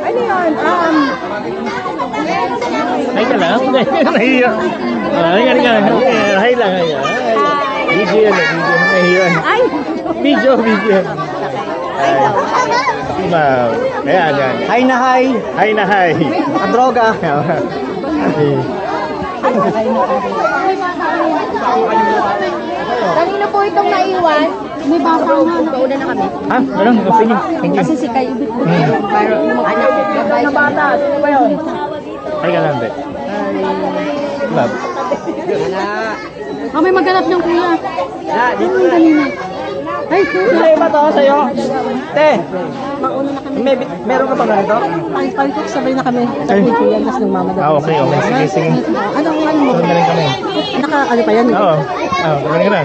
Ano yun? Hay ka lang. Nahiya. Hay ka lang. Hay lang. Video yan. Nahiya. Ay! Video. Ma'am. Ayan. Hi na hi. Hi na hi. Droga. Kanino po itong naiwan? May bata na. Pauna na kami. Ha? Walang. Sige. Thank you. Kasi si Kayo Ibig po. Para yung mga anak. Gabay na bata. Sino ba yun? Hay ka lang, Bet. Love. May maghanap ng kuya. Dito Ang kanina. Ay, kuya. Sino ba to sa'yo? Te, Mauna na kami. meron ka pa ba nito? Pangkok sabay na kami. Sa kuya nas ng mama daw. Okay. Sige. Anong ano mo? Galing kami. Naka-ano pa yan? Oo. Galing ka na.